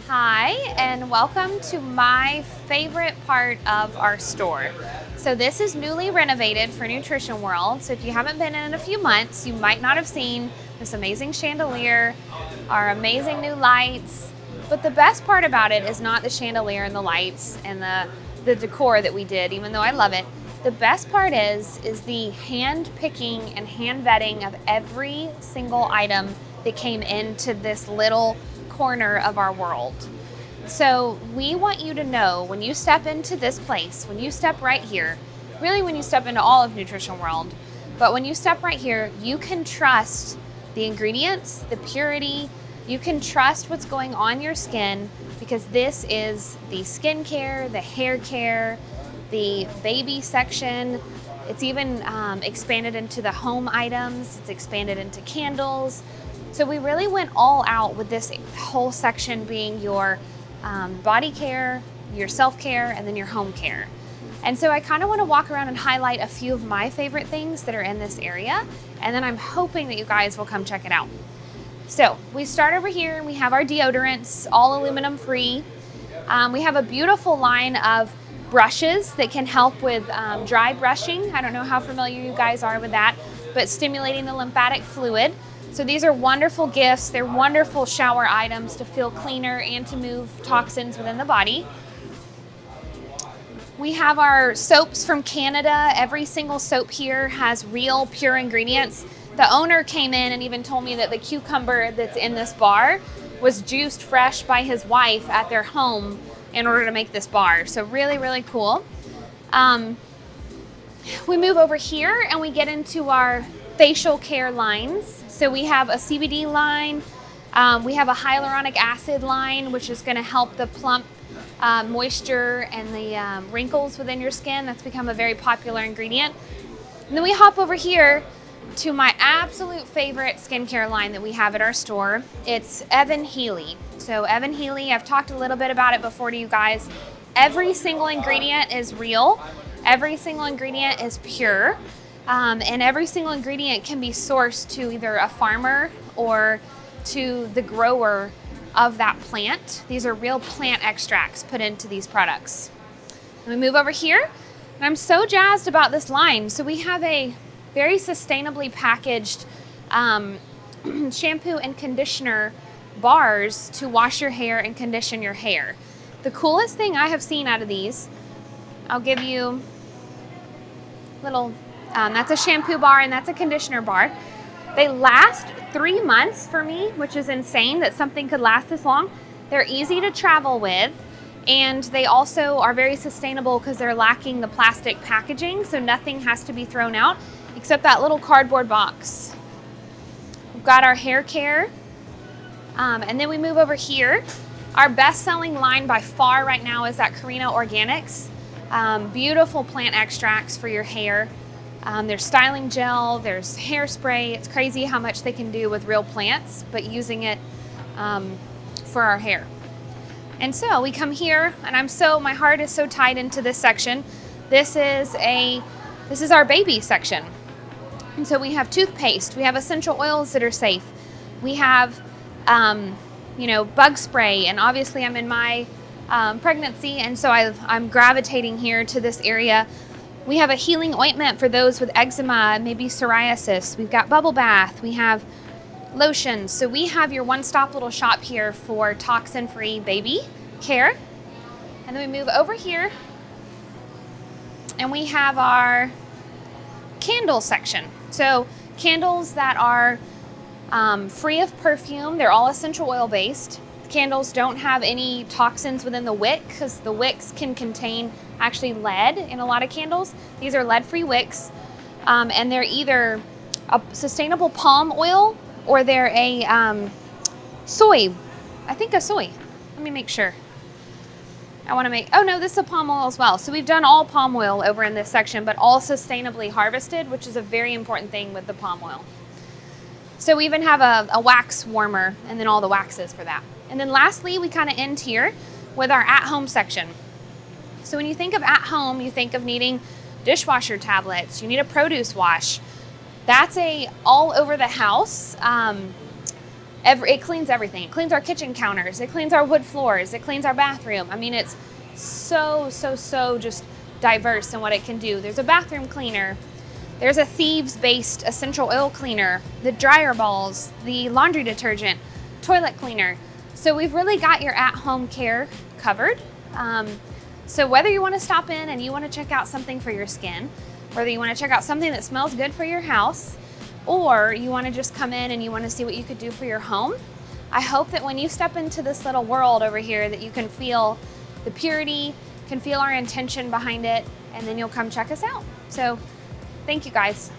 Hi, and welcome to my favorite part of our store. So this is newly renovated for Nutrition World. So if you haven't been in a few months, you might not have seen this amazing chandelier, our amazing new lights. But the best part about it is not the chandelier and the lights and the decor that we did, even though I love it. The best part is the hand picking and hand vetting of every single item that came into this little corner of our world. So we want you to know when you step into this place, when you step right here, really when you step into all of Nutrition World, but when you step right here, you can trust the ingredients, the purity, you can trust what's going on your skin, because this is the skincare, the hair care, the baby section. It's even expanded into the home items, it's expanded into candles. So we really went all out with this whole section being your body care, your self-care, and then your home care. And so I kind of want to walk around and highlight a few of my favorite things that are in this area, and then I'm hoping that you guys will come check it out. So we start over here and we have our deodorants, all aluminum free. We have a beautiful line of brushes that can help with dry brushing. I don't know how familiar you guys are with that, but stimulating the lymphatic fluid. So these are wonderful gifts. They're wonderful shower items to feel cleaner and to move toxins within the body. We have our soaps from Canada. Every single soap here has real pure ingredients. The owner came in and even told me that the cucumber that's in this bar was juiced fresh by his wife at their home in order to make this bar. So really, really cool. We move over here and we get into our facial care lines. So we have a CBD line, we have a hyaluronic acid line, which is going to help the plump moisture and the wrinkles within your skin. That's become a very popular ingredient. And then we hop over here to my absolute favorite skincare line that we have at our store. It's Healy. So Healy, I've talked a little bit about it before to you guys. Every single ingredient is real. Every single ingredient is pure. And every single ingredient can be sourced to either a farmer or to the grower of that plant. These are real plant extracts put into these products. And we move over here, and I'm so jazzed about this line. So we have a very sustainably packaged shampoo and conditioner bars to wash your hair and condition your hair. The coolest thing I have seen out of these, I'll give you a little, that's a shampoo bar and that's a conditioner bar. They last 3 months for me, which is insane that something could last this long. They're easy to travel with, and they also are very sustainable because they're lacking the plastic packaging, so nothing has to be thrown out except that little cardboard box. We've got our hair care, and then we move over here. Our best-selling line by far right now is that Carina Organics. Beautiful plant extracts for your hair. There's styling gel, there's hairspray. It's crazy how much they can do with real plants, but using it for our hair. And so we come here, and my heart is so tied into this section. This is our baby section. And so we have toothpaste, we have essential oils that are safe. We have, bug spray, and obviously I'm in my pregnancy, and so I'm gravitating here to this area. We have a healing ointment for those with eczema, maybe psoriasis. We've got bubble bath. We have lotions. So we have your one-stop little shop here for toxin-free baby care. And then we move over here and we have our candle section. So candles that are free of perfume. They're all essential oil based. Candles don't have any toxins within the wick because the wicks can contain actually lead in a lot of candles. These are lead-free wicks, and they're either a sustainable palm oil or they're a soy. I think a soy. Let me make sure. Oh no, this is a palm oil as well. So we've done all palm oil over in this section, but all sustainably harvested, which is a very important thing with the palm oil. So we even have a wax warmer and then all the waxes for that. And then lastly, we kind of end here with our at-home section. So when you think of at home, you think of needing dishwasher tablets, you need a produce wash. That's a all over the house. It cleans everything. It cleans our kitchen counters. It cleans our wood floors. It cleans our bathroom. I mean, it's so just diverse in what it can do. There's a bathroom cleaner. There's a Thieves-based essential oil cleaner, the dryer balls, the laundry detergent, toilet cleaner. So we've really got your at-home care covered. So whether you want to stop in and you want to check out something for your skin, whether you want to check out something that smells good for your house, or you want to just come in and you want to see what you could do for your home, I hope that when you step into this little world over here that you can feel the purity, can feel our intention behind it, and then you'll come check us out. So thank you guys.